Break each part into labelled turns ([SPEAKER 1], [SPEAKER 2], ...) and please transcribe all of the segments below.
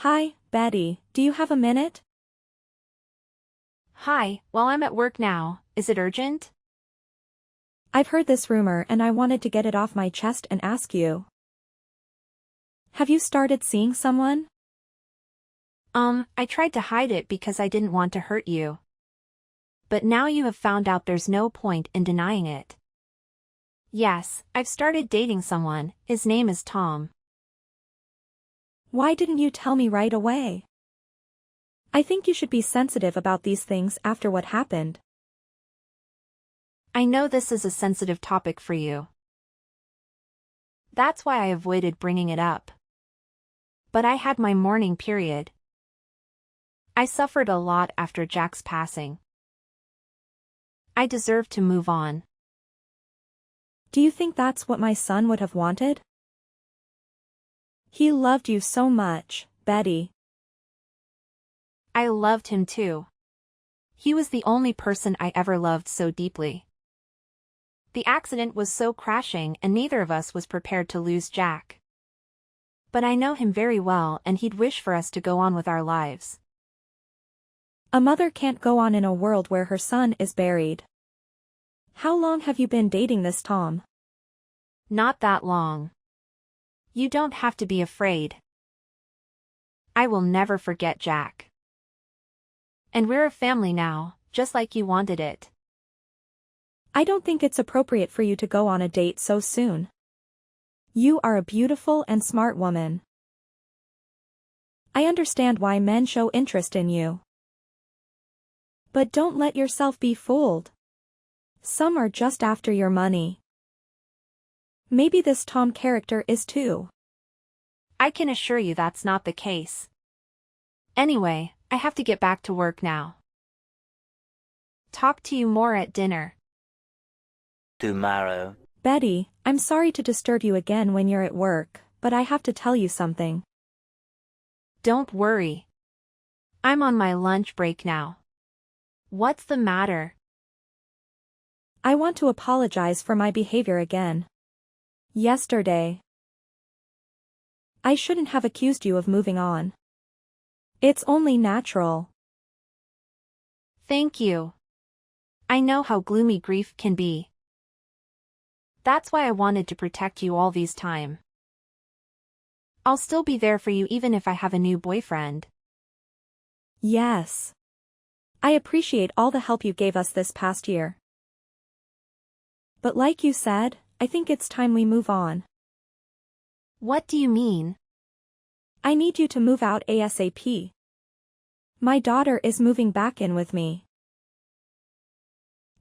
[SPEAKER 1] Hi, Betty, do you have a minute?
[SPEAKER 2] Hi, well, I'm at work now. Is it urgent?
[SPEAKER 1] I've heard this rumor and I wanted to get it off my chest and ask you. Have you started seeing someone?
[SPEAKER 2] I tried to hide it because I didn't want to hurt you. But now you have found out there's no point in denying it. Yes, I've started dating someone. His name is Tom.
[SPEAKER 1] Why didn't you tell me right away? I think you should be sensitive about these things after what happened.
[SPEAKER 2] I know this is a sensitive topic for you. That's why I avoided bringing it up. But I had my mourning period. I suffered a lot after Jack's passing. I deserve to move on.
[SPEAKER 1] Do you think that's what my son would have wanted? He loved you so much, Betty.
[SPEAKER 2] I loved him too. He was the only person I ever loved so deeply. The accident was so crashing and neither of us was prepared to lose Jack. But I know him very well and he'd wish for us to go on with our lives.
[SPEAKER 1] A mother can't go on in a world where her son is buried. How long have you been dating this Tom?
[SPEAKER 2] Not that long. You don't have to be afraid. I will never forget Jack. And we're a family now, just like you wanted it.
[SPEAKER 1] I don't think it's appropriate for you to go on a date so soon. You are a beautiful and smart woman. I understand why men show interest in you. But don't let yourself be fooled. Some are just after your money. Maybe this Tom character is too.
[SPEAKER 2] I can assure you that's not the case. Anyway, I have to get back to work now. Talk to you more at dinner.
[SPEAKER 3] Tomorrow.
[SPEAKER 1] Betty, I'm sorry to disturb you again when you're at work, but I have to tell you something.
[SPEAKER 2] Don't worry. I'm on my lunch break now. What's the matter?
[SPEAKER 1] I want to apologize for my behavior again. Yesterday. I shouldn't have accused you of moving on. It's only natural.
[SPEAKER 2] Thank you. I know how gloomy grief can be. That's why I wanted to protect you all these time. I'll still be there for you even if I have a new boyfriend.
[SPEAKER 1] Yes. I appreciate all the help you gave us this past year. But like you said, I think it's time we move on.
[SPEAKER 2] What do you mean?
[SPEAKER 1] I need you to move out ASAP. My daughter is moving back in with me.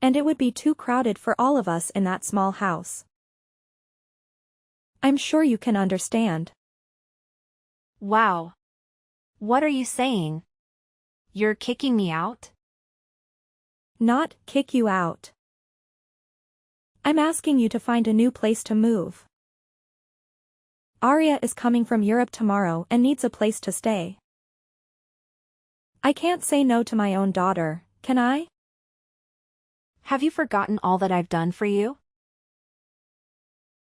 [SPEAKER 1] And it would be too crowded for all of us in that small house. I'm sure you can understand.
[SPEAKER 2] Wow. What are you saying? You're kicking me out?
[SPEAKER 1] Not kick you out. I'm asking you to find a new place to move. Arya is coming from Europe tomorrow and needs a place to stay. I can't say no to my own daughter, can I?
[SPEAKER 2] Have you forgotten all that I've done for you?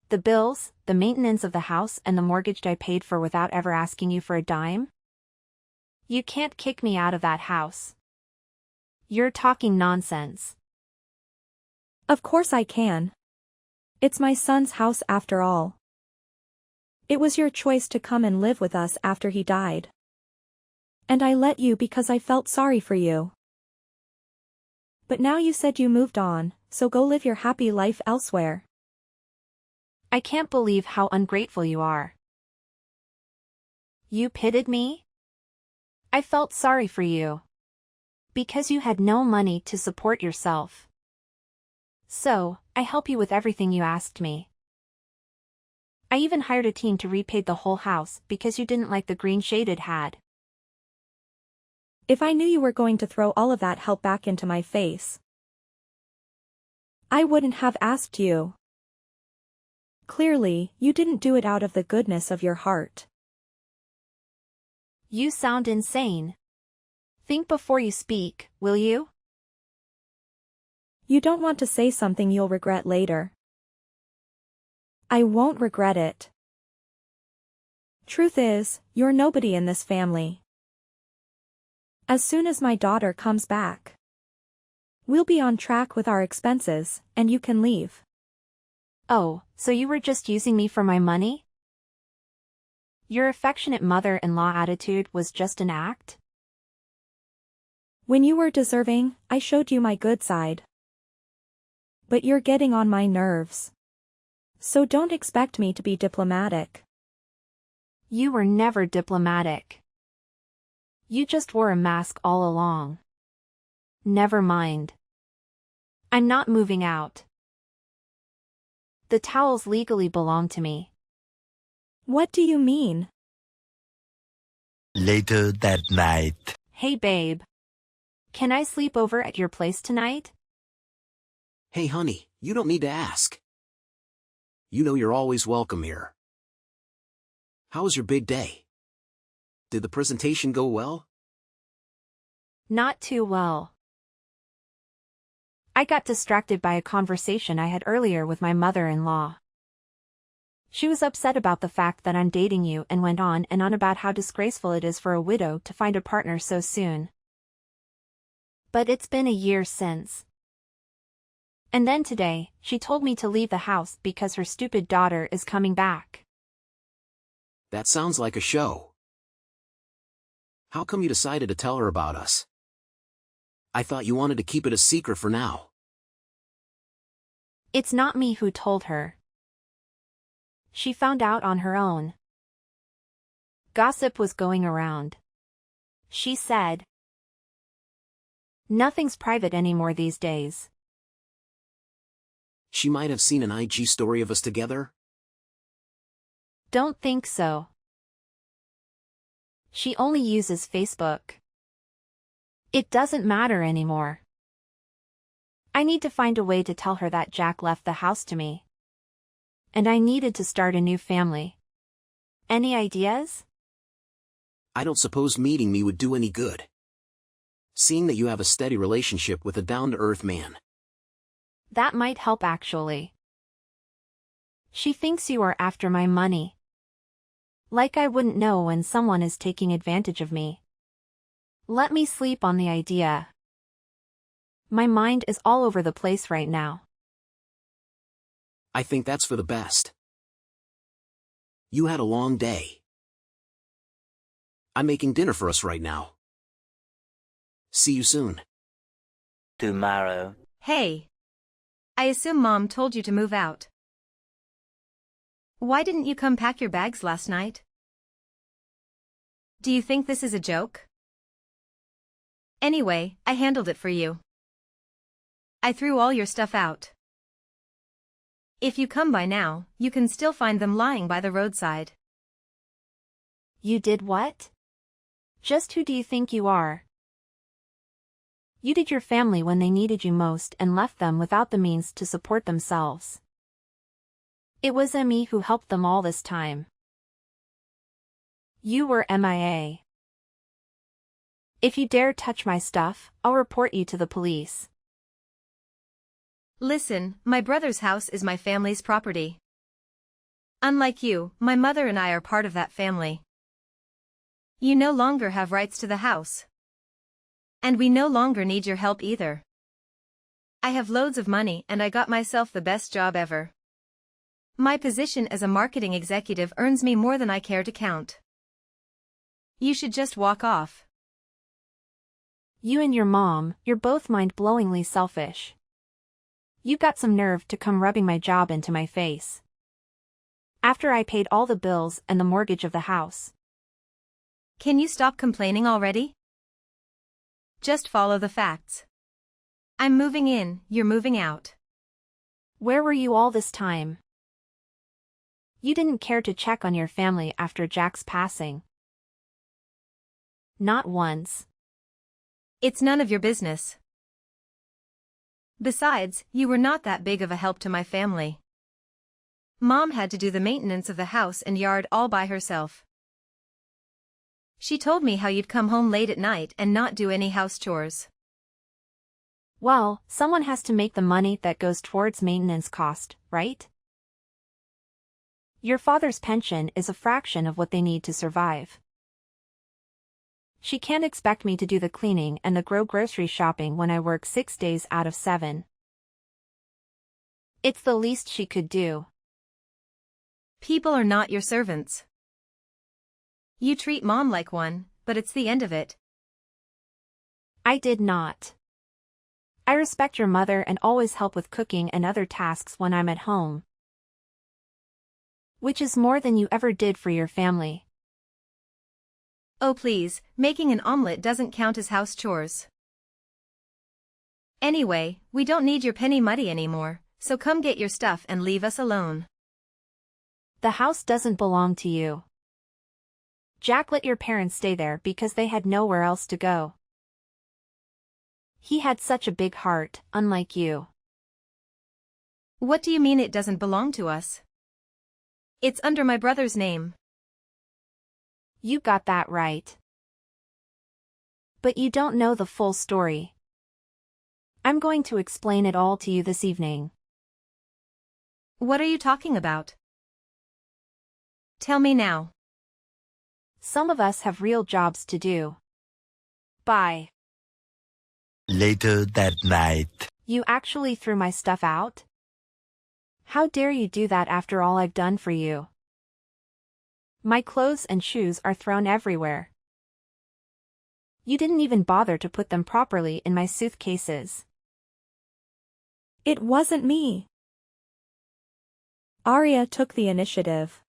[SPEAKER 2] The bills, the maintenance of the house and the mortgage I paid for without ever asking you for a dime? You can't kick me out of that house. You're talking nonsense.
[SPEAKER 1] Of course I can. It's my son's house after all. It was your choice to come and live with us after he died. And I let you because I felt sorry for you. But now you said you moved on, so go live your happy life elsewhere.
[SPEAKER 2] I can't believe how ungrateful you are. You pitied me? I felt sorry for you. Because you had no money to support yourself. So, I help you with everything you asked me. I even hired a team to repaint the whole house because you didn't like the green shade it had.
[SPEAKER 1] If I knew you were going to throw all of that help back into my face, I wouldn't have asked you. Clearly, you didn't do it out of the goodness of your heart.
[SPEAKER 2] You sound insane. Think before you speak, will you?
[SPEAKER 1] You don't want to say something you'll regret later. I won't regret it. Truth is, you're nobody in this family. As soon as my daughter comes back, we'll be on track with our expenses, and you can leave.
[SPEAKER 2] Oh, so you were just using me for my money? Your affectionate mother-in-law attitude was just an act?
[SPEAKER 1] When you were deserving, I showed you my good side. But you're getting on my nerves. So don't expect me to be diplomatic.
[SPEAKER 2] You were never diplomatic. You just wore a mask all along. Never mind. I'm not moving out. The towels legally belong to me.
[SPEAKER 1] What do you mean?
[SPEAKER 3] Later that night.
[SPEAKER 2] Hey babe. Can I sleep over at your place tonight?
[SPEAKER 4] Hey honey, you don't need to ask. You know you're always welcome here. How was your big day? Did the presentation go well?
[SPEAKER 2] Not too well. I got distracted by a conversation I had earlier with my mother-in-law. She was upset about the fact that I'm dating you and went on and on about how disgraceful it is for a widow to find a partner so soon. But it's been a year since. And then today, she told me to leave the house because her stupid daughter is coming back.
[SPEAKER 4] That sounds like a show. How come you decided to tell her about us? I thought you wanted to keep it a secret for now.
[SPEAKER 2] It's not me who told her. She found out on her own. Gossip was going around. She said, "Nothing's private anymore these days."
[SPEAKER 4] She might have seen an IG story of us together.
[SPEAKER 2] Don't think so. She only uses Facebook. It doesn't matter anymore. I need to find a way to tell her that Jack left the house to me. And I needed to start a new family. Any ideas?
[SPEAKER 4] I don't suppose meeting me would do any good. Seeing that you have a steady relationship with a down-to-earth man.
[SPEAKER 2] That might help actually. She thinks you are after my money. Like I wouldn't know when someone is taking advantage of me. Let me sleep on the idea. My mind is all over the place right now.
[SPEAKER 4] I think that's for the best. You had a long day. I'm making dinner for us right now. See you soon.
[SPEAKER 3] Tomorrow.
[SPEAKER 5] Hey. I assume Mom told you to move out. Why didn't you come pack your bags last night? Do you think this is a joke? Anyway, I handled it for you. I threw all your stuff out. If you come by now, you can still find them lying by the roadside.
[SPEAKER 2] You did what? Just who do you think you are? You did your family when they needed you most and left them without the means to support themselves. It was me who helped them all this time. You were MIA. If you dare touch my stuff, I'll report you to the police.
[SPEAKER 5] Listen, my brother's house is my family's property. Unlike you, my mother and I are part of that family. You no longer have rights to the house. And we no longer need your help either. I have loads of money and I got myself the best job ever. My position as a marketing executive earns me more than I care to count. You should just walk off.
[SPEAKER 2] You and your mom, you're both mind-blowingly selfish. You got some nerve to come rubbing my job into my face. After I paid all the bills and the mortgage of the house.
[SPEAKER 5] Can you stop complaining already? Just follow the facts. I'm moving in, you're moving out.
[SPEAKER 2] Where were you all this time? You didn't care to check on your family after Jack's passing. Not once.
[SPEAKER 5] It's none of your business. Besides, you were not that big of a help to my family. Mom had to do the maintenance of the house and yard all by herself. She told me how you'd come home late at night and not do any house chores.
[SPEAKER 2] Well, someone has to make the money that goes towards maintenance cost, right? Your father's pension is a fraction of what they need to survive. She can't expect me to do the cleaning and the grocery shopping when I work 6 days out of 7. It's the least she could do.
[SPEAKER 5] People are not your servants. You treat Mom like one, but it's the end of it.
[SPEAKER 2] I did not. I respect your mother and always help with cooking and other tasks when I'm at home. Which is more than you ever did for your family.
[SPEAKER 5] Oh please, making an omelet doesn't count as house chores. Anyway, we don't need your penny money anymore, so come get your stuff and leave us alone.
[SPEAKER 2] The house doesn't belong to you. Jack let your parents stay there because they had nowhere else to go. He had such a big heart, unlike you.
[SPEAKER 5] What do you mean it doesn't belong to us? It's under my brother's name.
[SPEAKER 2] You got that right. But you don't know the full story. I'm going to explain it all to you this evening.
[SPEAKER 5] What are you talking about? Tell me now.
[SPEAKER 2] Some of us have real jobs to do. Bye.
[SPEAKER 3] Later that night.
[SPEAKER 2] You actually threw my stuff out? How dare you do that after all I've done for you? My clothes and shoes are thrown everywhere. You didn't even bother to put them properly in my suitcases.
[SPEAKER 1] It wasn't me. Arya took the initiative.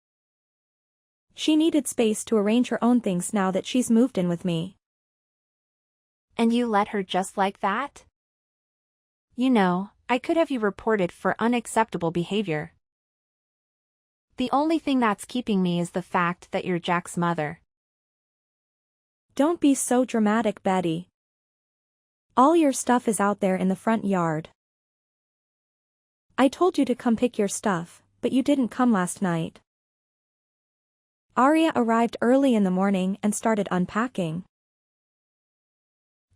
[SPEAKER 1] She needed space to arrange her own things now that she's moved in with me.
[SPEAKER 2] And you let her just like that? You know, I could have you reported for unacceptable behavior. The only thing that's keeping me is the fact that you're Jack's mother.
[SPEAKER 1] Don't be so dramatic, Betty. All your stuff is out there in the front yard. I told you to come pick your stuff, but you didn't come last night. Arya arrived early in the morning and started unpacking.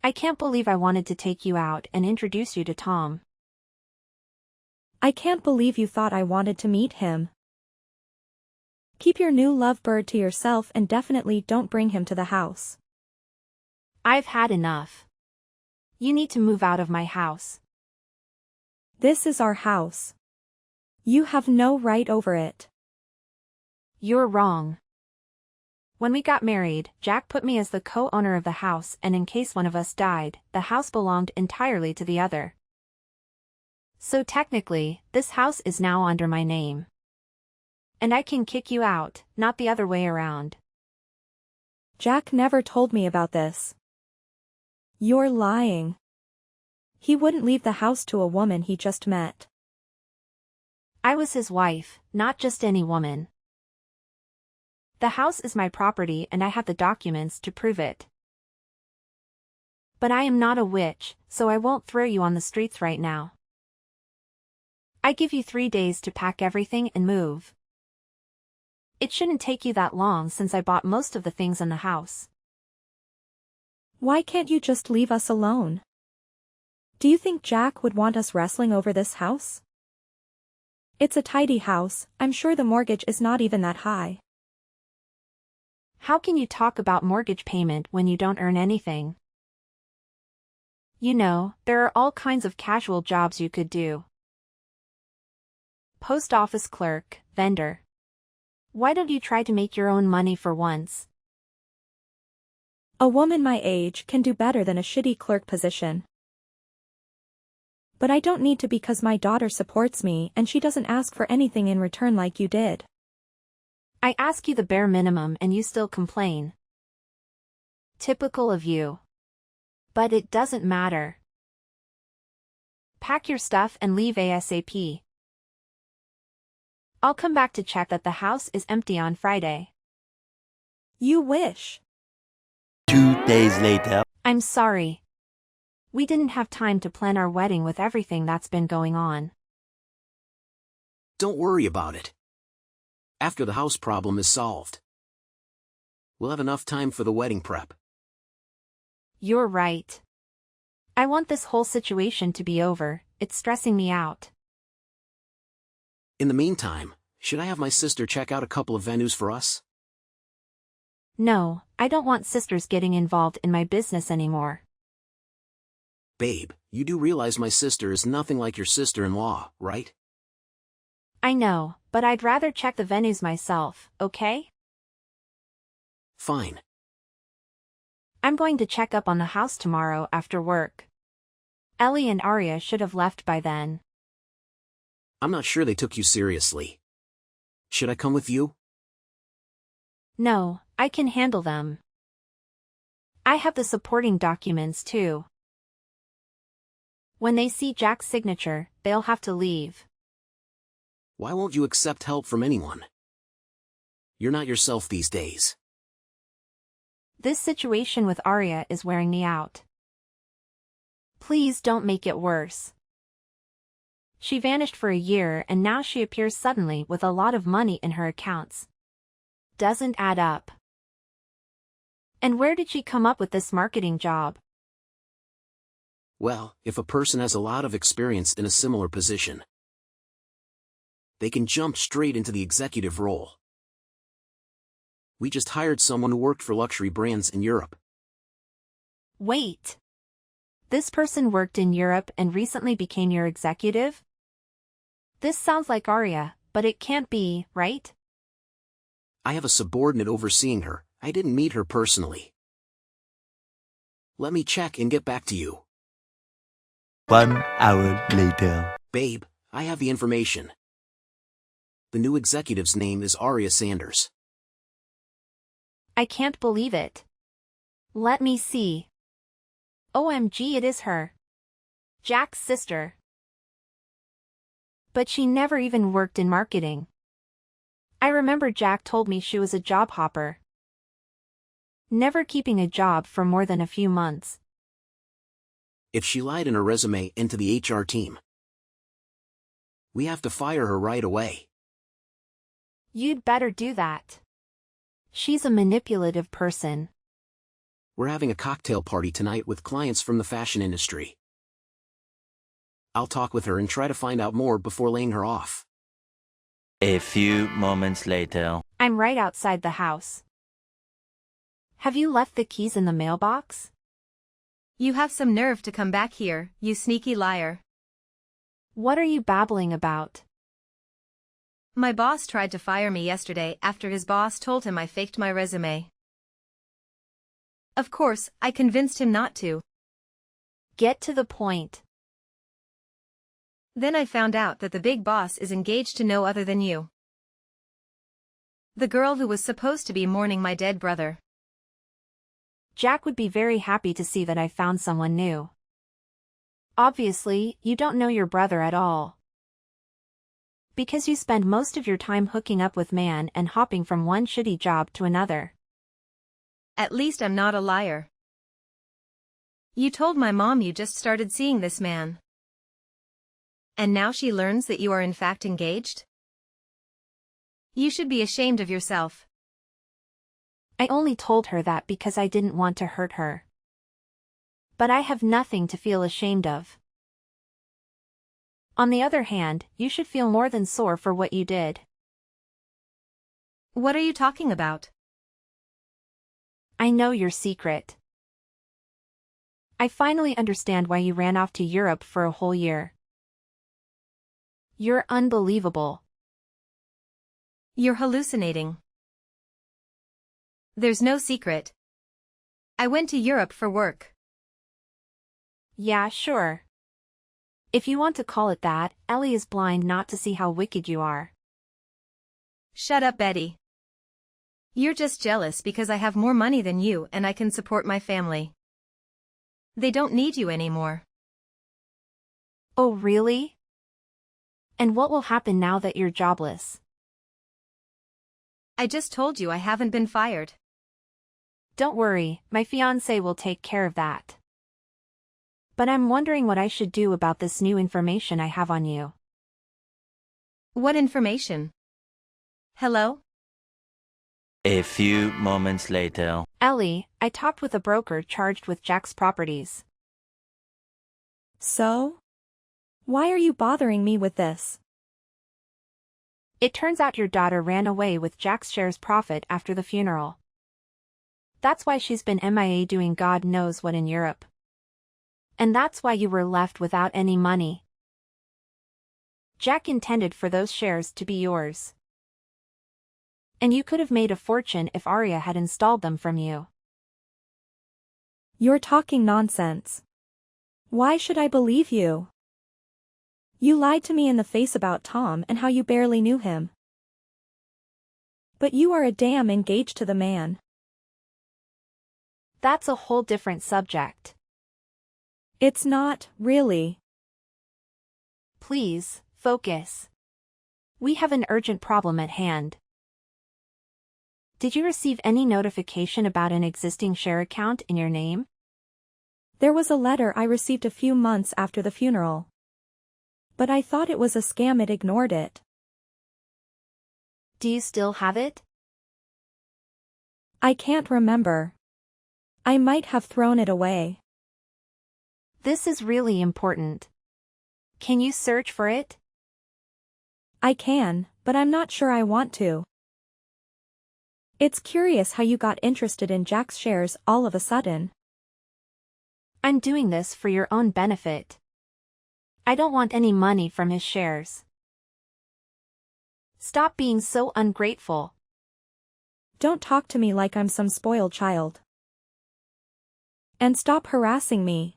[SPEAKER 2] I can't believe I wanted to take you out and introduce you to Tom.
[SPEAKER 1] I can't believe you thought I wanted to meet him. Keep your new lovebird to yourself and definitely don't bring him to the house.
[SPEAKER 2] I've had enough. You need to move out of my house.
[SPEAKER 1] This is our house. You have no right over it.
[SPEAKER 2] You're wrong. When we got married, Jack put me as the co-owner of the house, and in case one of us died, the house belonged entirely to the other. So technically, this house is now under my name. And I can kick you out, not the other way around.
[SPEAKER 1] Jack never told me about this. You're lying. He wouldn't leave the house to a woman he just met.
[SPEAKER 2] I was his wife, not just any woman. The house is my property and I have the documents to prove it. But I am not a witch, so I won't throw you on the streets right now. I give you 3 days to pack everything and move. It shouldn't take you that long since I bought most of the things in the house.
[SPEAKER 1] Why can't you just leave us alone? Do you think Jack would want us wrestling over this house? It's a tidy house, I'm sure the mortgage is not even that high.
[SPEAKER 2] How can you talk about mortgage payment when you don't earn anything? You know, there are all kinds of casual jobs you could do. Post office clerk, vendor. Why don't you try to make your own money for once?
[SPEAKER 1] A woman my age can do better than a shitty clerk position. But I don't need to because my daughter supports me and she doesn't ask for anything in return like you did.
[SPEAKER 2] I ask you the bare minimum and you still complain. Typical of you. But it doesn't matter. Pack your stuff and leave ASAP. I'll come back to check that the house is empty on Friday.
[SPEAKER 1] You wish.
[SPEAKER 3] 2 days later.
[SPEAKER 2] I'm sorry. We didn't have time to plan our wedding with everything that's been going on.
[SPEAKER 4] Don't worry about it. After the house problem is solved, we'll have enough time for the wedding prep.
[SPEAKER 2] You're right. I want this whole situation to be over, it's stressing me out.
[SPEAKER 4] In the meantime, Should I have my sister check out a couple of venues for us?
[SPEAKER 2] No, I don't want sisters getting involved in my business anymore.
[SPEAKER 4] Babe, you do realize my sister is nothing like your sister-in-law, right?
[SPEAKER 2] I know, but I'd rather check the venues myself, okay?
[SPEAKER 4] Fine.
[SPEAKER 2] I'm going to check up on the house tomorrow after work. Ellie and Arya should have left by then.
[SPEAKER 4] I'm not sure they took you seriously. Should I come with you?
[SPEAKER 2] No, I can handle them. I have the supporting documents too. When they see Jack's signature, they'll have to leave.
[SPEAKER 4] Why won't you accept help from anyone? You're not yourself these days.
[SPEAKER 2] This situation with Arya is wearing me out. Please don't make it worse. She vanished for a year and now she appears suddenly with a lot of money in her accounts. Doesn't add up. And where did she come up with this marketing job?
[SPEAKER 4] Well, if a person has a lot of experience in a similar position, they can jump straight into the executive role. We just hired someone who worked for luxury brands in Europe.
[SPEAKER 2] Wait. This person worked in Europe and recently became your executive? This sounds like Arya, but it can't be, right?
[SPEAKER 4] I have a subordinate overseeing her. I didn't meet her personally. Let me check and get back to you.
[SPEAKER 3] 1 hour later.
[SPEAKER 4] Babe, I have the information. The new executive's name is Arya Sanders.
[SPEAKER 2] I can't believe it. Let me see. OMG, it is her. Jack's sister. But she never even worked in marketing. I remember Jack told me she was a job hopper. Never keeping a job for more than a few months.
[SPEAKER 4] If she lied in her resume into the HR team, we have to fire her right away.
[SPEAKER 2] You'd better do that. She's a manipulative person.
[SPEAKER 4] We're having a cocktail party tonight with clients from the fashion industry. I'll talk with her and try to find out more before laying her off.
[SPEAKER 3] A few moments later.
[SPEAKER 2] I'm right outside the house. Have you left the keys in the mailbox?
[SPEAKER 5] You have some nerve to come back here, you sneaky liar.
[SPEAKER 2] What are you babbling about?
[SPEAKER 5] My boss tried to fire me yesterday after his boss told him I faked my resume. Of course, I convinced him not to.
[SPEAKER 2] Get to the point.
[SPEAKER 5] Then I found out that the big boss is engaged to no other than you. The girl who was supposed to be mourning my dead brother.
[SPEAKER 2] Jack would be very happy to see that I found someone new. Obviously, you don't know your brother at all. Because you spend most of your time hooking up with man and hopping from one shitty job to another.
[SPEAKER 5] At least I'm not a liar. You told my mom you just started seeing this man. And now she learns that you are in fact engaged? You should be ashamed of yourself.
[SPEAKER 2] I only told her that because I didn't want to hurt her. But I have nothing to feel ashamed of. On the other hand, you should feel more than sore for what you did.
[SPEAKER 5] What are you talking about?
[SPEAKER 2] I know your secret. I finally understand why you ran off to Europe for a whole year. You're unbelievable.
[SPEAKER 5] You're hallucinating. There's no secret. I went to Europe for work.
[SPEAKER 2] Yeah, sure. If you want to call it that, Ellie is blind not to see how wicked you are.
[SPEAKER 5] Shut up, Betty. You're just jealous because I have more money than you and I can support my family. They don't need you anymore.
[SPEAKER 2] Oh, really? And what will happen now that you're jobless?
[SPEAKER 5] I just told you I haven't been fired.
[SPEAKER 2] Don't worry, my fiancé will take care of that. But I'm wondering what I should do about this new information I have on you.
[SPEAKER 5] What information? Hello?
[SPEAKER 3] A few moments later.
[SPEAKER 2] Ellie, I talked with a broker charged with Jack's properties.
[SPEAKER 1] So? Why are you bothering me with this?
[SPEAKER 2] It turns out your daughter ran away with Jack's shares profit after the funeral. That's why she's been MIA doing God knows what in Europe. And that's why you were left without any money. Jack intended for those shares to be yours. And you could have made a fortune if Arya had installed them from you.
[SPEAKER 1] You're talking nonsense. Why should I believe you? You lied to me in the face about Tom and how you barely knew him. But you are a damn engaged to the man.
[SPEAKER 2] That's a whole different subject.
[SPEAKER 1] It's not, really.
[SPEAKER 2] Please, focus. We have an urgent problem at hand. Did you receive any notification about an existing share account in your name?
[SPEAKER 1] There was a letter I received a few months after the funeral. But I thought it was a scam. It ignored it.
[SPEAKER 2] Do you still have it?
[SPEAKER 1] I can't remember. I might have thrown it away.
[SPEAKER 2] This is really important. Can you search for it?
[SPEAKER 1] I can, but I'm not sure I want to. It's curious how you got interested in Jack's shares all of a sudden.
[SPEAKER 2] I'm doing this for your own benefit. I don't want any money from his shares. Stop being so ungrateful.
[SPEAKER 1] Don't talk to me like I'm some spoiled child. And stop harassing me.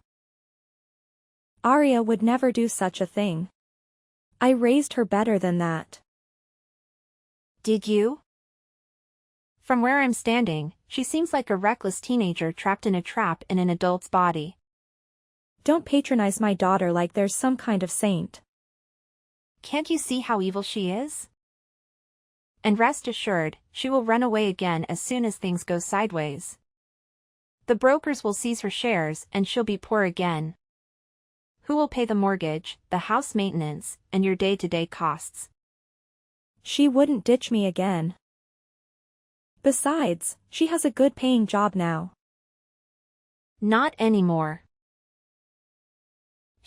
[SPEAKER 1] Arya would never do such a thing. I raised her better than that.
[SPEAKER 2] Did you? From where I'm standing, she seems like a reckless teenager trapped in a trap in an adult's body.
[SPEAKER 1] Don't patronize my daughter like there's some kind of saint.
[SPEAKER 2] Can't you see how evil she is? And rest assured, she will run away again as soon as things go sideways. The brokers will seize her shares and she'll be poor again. Who will pay the mortgage, the house maintenance, and your day-to-day costs?
[SPEAKER 1] She wouldn't ditch me again. Besides, she has a good paying job now.
[SPEAKER 2] Not anymore.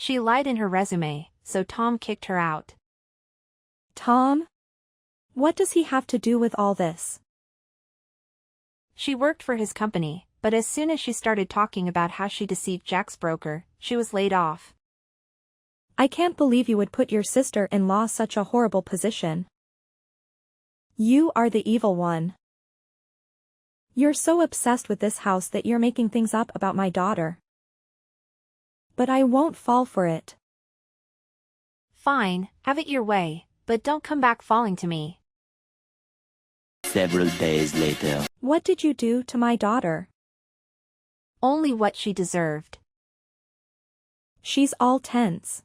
[SPEAKER 2] She lied in her resume, so Tom kicked her out.
[SPEAKER 1] Tom? What does he have to do with all this?
[SPEAKER 2] She worked for his company, but as soon as she started talking about how she deceived Jack's broker, she was laid off.
[SPEAKER 1] I can't believe you would put your sister-in-law such a horrible position. You are the evil one. You're so obsessed with this house that you're making things up about my daughter. But I won't fall for it.
[SPEAKER 2] Fine, have it your way, but don't come back falling to me.
[SPEAKER 3] Several days later.
[SPEAKER 1] What did you do to my daughter?
[SPEAKER 2] Only what she deserved.
[SPEAKER 1] She's all tense.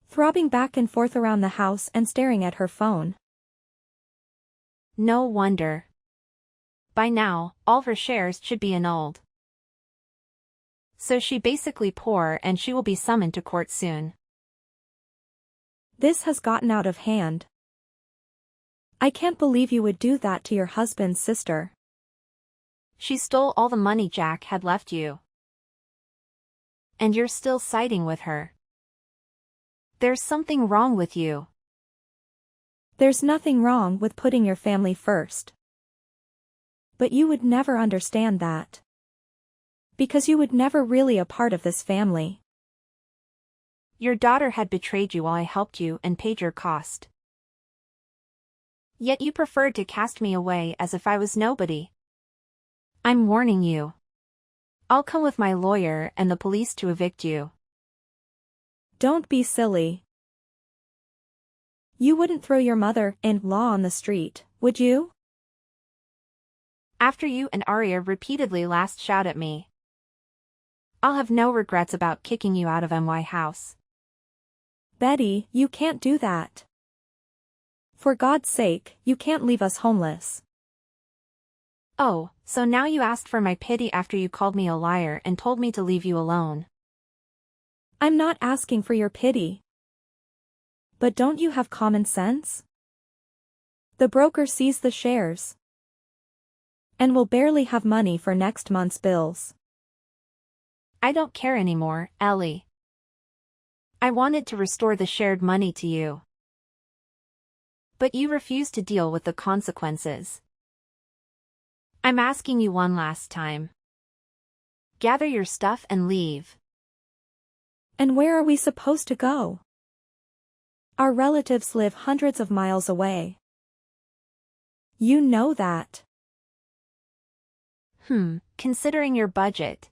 [SPEAKER 1] Throbbing back and forth around the house and staring at her phone.
[SPEAKER 2] No wonder. By now, all her shares should be annulled. So she's basically poor and she will be summoned to court soon.
[SPEAKER 1] This has gotten out of hand. I can't believe you would do that to your husband's sister.
[SPEAKER 2] She stole all the money Jack had left you. And you're still siding with her. There's something wrong with you.
[SPEAKER 1] There's nothing wrong with putting your family first. But you would never understand that. Because you would never really a part of this family.
[SPEAKER 2] Your daughter had betrayed you while I helped you and paid your cost. Yet you preferred to cast me away as if I was nobody. I'm warning you. I'll come with my lawyer and the police to evict you.
[SPEAKER 1] Don't be silly. You wouldn't throw your mother-in-law on the street, would you?
[SPEAKER 2] After you and Arya repeatedly last shout at me. I'll have no regrets about kicking you out of my house.
[SPEAKER 1] Betty, you can't do that. For God's sake, you can't leave us homeless.
[SPEAKER 2] Oh, so now you asked for my pity after you called me a liar and told me to leave you alone.
[SPEAKER 1] I'm not asking for your pity. But don't you have common sense? The broker sees the shares. And will barely have money for next month's bills.
[SPEAKER 2] I don't care anymore, Ellie. I wanted to restore the shared money to you. But you refuse to deal with the consequences. I'm asking you one last time. Gather your stuff and leave.
[SPEAKER 1] And where are we supposed to go? Our relatives live hundreds of miles away. You know that.
[SPEAKER 2] Considering your budget.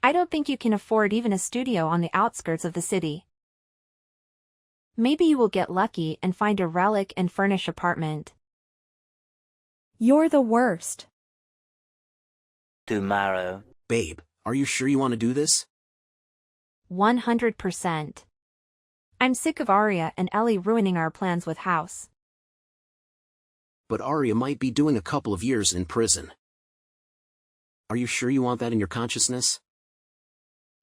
[SPEAKER 2] I don't think you can afford even a studio on the outskirts of the city. Maybe you will get lucky and find a relic and furnish apartment.
[SPEAKER 1] You're the worst.
[SPEAKER 3] Tomorrow.
[SPEAKER 4] Babe, are you sure you want to do this?
[SPEAKER 2] 100%. I'm sick of Arya and Ellie ruining our plans with House.
[SPEAKER 4] But Arya might be doing a couple of years in prison. Are you sure you want that in your consciousness?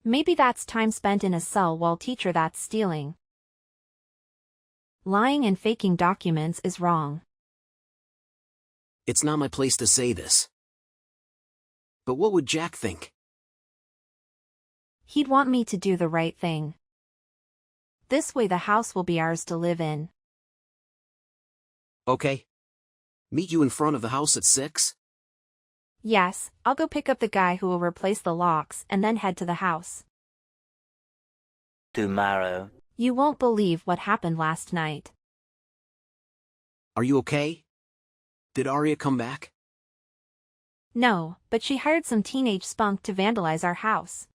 [SPEAKER 2] Maybe that's time spent in a cell while teacher that's stealing. Lying and faking documents is wrong.
[SPEAKER 4] It's not my place to say this. But what would Jack think?
[SPEAKER 2] He'd want me to do the right thing. This way the house will be ours to live in.
[SPEAKER 4] Okay. Meet you in front of the house at 6?
[SPEAKER 2] Yes, I'll go pick up the guy who will replace the locks and then head to the house.
[SPEAKER 3] Tomorrow.
[SPEAKER 2] You won't believe what happened last night.
[SPEAKER 4] Are you okay? Did Arya come back?
[SPEAKER 2] No, but she hired some teenage spunk to vandalize our house.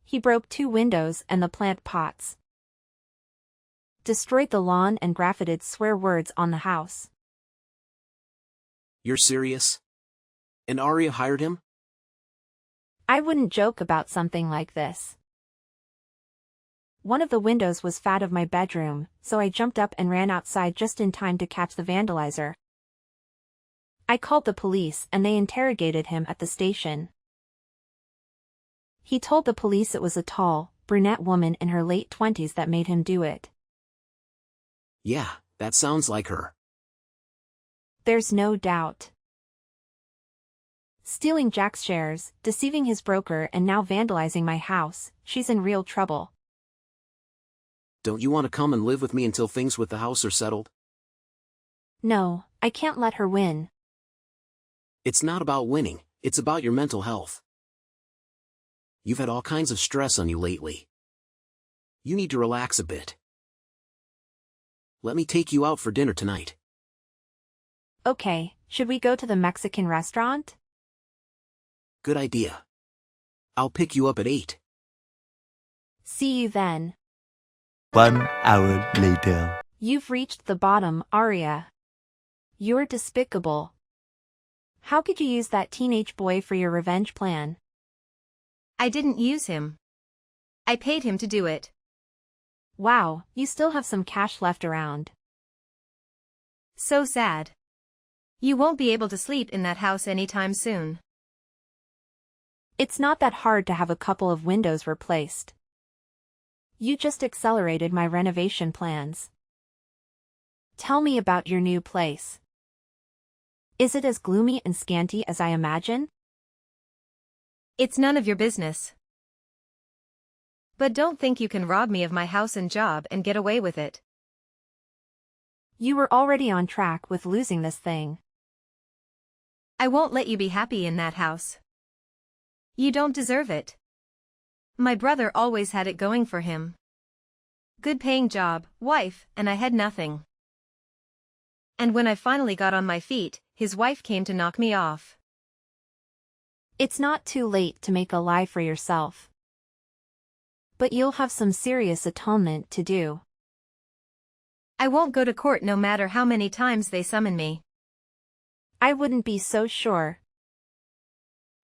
[SPEAKER 2] He broke 2 windows and the plant pots. Destroyed the lawn and graffited swear words on the house.
[SPEAKER 4] You're serious? And Arya hired him?
[SPEAKER 2] I wouldn't joke about something like this. One of the windows was fat of my bedroom, so I jumped up and ran outside just in time to catch the vandalizer. I called the police and they interrogated him at the station. He told the police it was a tall, brunette woman in her late 20s that made him do it.
[SPEAKER 4] Yeah, that sounds like her.
[SPEAKER 2] There's no doubt. Stealing Jack's shares, deceiving his broker and now vandalizing my house, she's in real trouble.
[SPEAKER 4] Don't you want to come and live with me until things with the house are settled?
[SPEAKER 2] No, I can't let her win.
[SPEAKER 4] It's not about winning, it's about your mental health. You've had all kinds of stress on you lately. You need to relax a bit. Let me take you out for dinner tonight.
[SPEAKER 2] Okay, should we go to the Mexican restaurant?
[SPEAKER 4] Good idea. I'll pick you up at 8.
[SPEAKER 2] See you then.
[SPEAKER 3] 1 hour later.
[SPEAKER 2] You've reached the bottom, Arya. You're despicable. How could you use that teenage boy for your revenge plan?
[SPEAKER 5] I didn't use him. I paid him to do it.
[SPEAKER 2] Wow, you still have some cash left around.
[SPEAKER 5] So sad. You won't be able to sleep in that house anytime soon.
[SPEAKER 2] It's not that hard to have a couple of windows replaced. You just accelerated my renovation plans. Tell me about your new place. Is it as gloomy and scanty as I imagine?
[SPEAKER 5] It's none of your business. But don't think you can rob me of my house and job and get away with it.
[SPEAKER 2] You were already on track with losing this thing.
[SPEAKER 5] I won't let you be happy in that house. You don't deserve it. My brother always had it going for him. Good paying job, wife, and I had nothing. And when I finally got on my feet, his wife came to knock me off.
[SPEAKER 2] It's not too late to make a lie for yourself. But you'll have some serious atonement to do.
[SPEAKER 5] I won't go to court no matter how many times they summon me.
[SPEAKER 2] I wouldn't be so sure.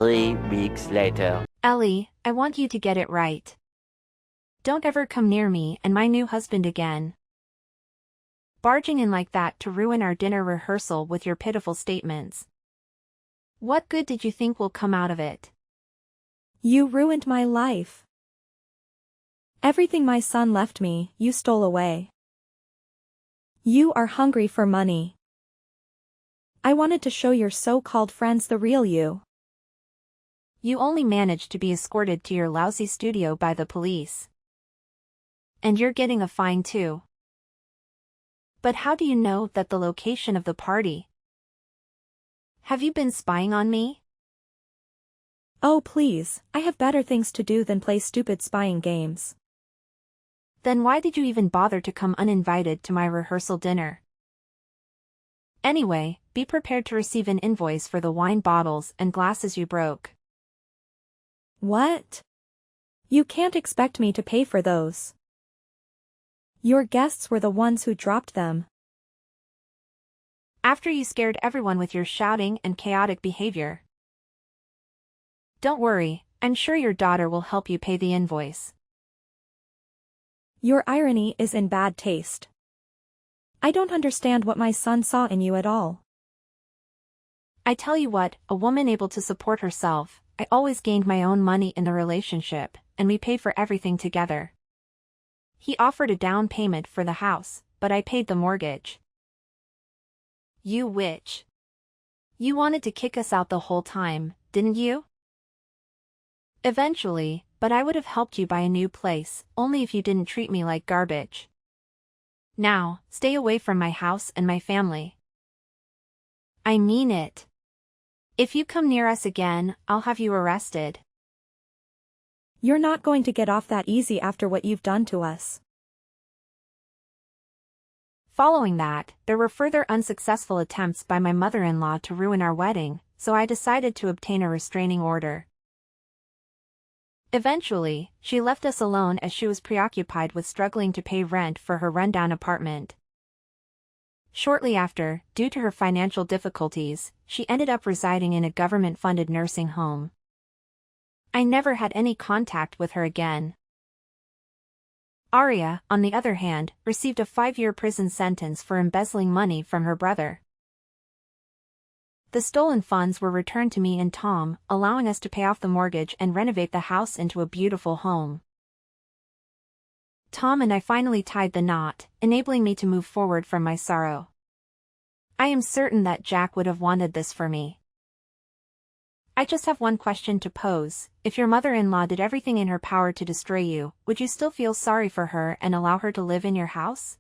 [SPEAKER 3] 3 weeks later.
[SPEAKER 2] Ellie, I want you to get it right. Don't ever come near me and my new husband again. Barging in like that to ruin our dinner rehearsal with your pitiful statements. What good did you think will come out of it?
[SPEAKER 1] You ruined my life. Everything my son left me, you stole away. You are hungry for money. I wanted to show your so-called friends the real you.
[SPEAKER 2] You only managed to be escorted to your lousy studio by the police. And you're getting a fine too. But how do you know that the location of the party? Have you been spying on me?
[SPEAKER 1] Oh please, I have better things to do than play stupid spying games.
[SPEAKER 2] Then why did you even bother to come uninvited to my rehearsal dinner? Anyway, be prepared to receive an invoice for the wine bottles and glasses you broke.
[SPEAKER 1] What? You can't expect me to pay for those. Your guests were the ones who dropped them.
[SPEAKER 2] After you scared everyone with your shouting and chaotic behavior. Don't worry, I'm sure your daughter will help you pay the invoice.
[SPEAKER 1] Your irony is in bad taste. I don't understand what my son saw in you at all.
[SPEAKER 2] I tell you what, a woman able to support herself, I always gained my own money in the relationship, and we paid for everything together. He offered a down payment for the house, but I paid the mortgage. You witch. You wanted to kick us out the whole time, didn't you? Eventually, but I would have helped you buy a new place, only if you didn't treat me like garbage. Now, stay away from my house and my family. I mean it. If you come near us again, I'll have you arrested.
[SPEAKER 1] You're not going to get off that easy after what you've done to us.
[SPEAKER 2] Following that, there were further unsuccessful attempts by my mother-in-law to ruin our wedding, so I decided to obtain a restraining order. Eventually, she left us alone as she was preoccupied with struggling to pay rent for her rundown apartment. Shortly after, due to her financial difficulties, she ended up residing in a government-funded nursing home. I never had any contact with her again. Arya, on the other hand, received a 5-year prison sentence for embezzling money from her brother. The stolen funds were returned to me and Tom, allowing us to pay off the mortgage and renovate the house into a beautiful home. Tom and I finally tied the knot, enabling me to move forward from my sorrow. I am certain that Jack would have wanted this for me. I just have one question to pose. If your mother-in-law did everything in her power to destroy you, would you still feel sorry for her and allow her to live in your house?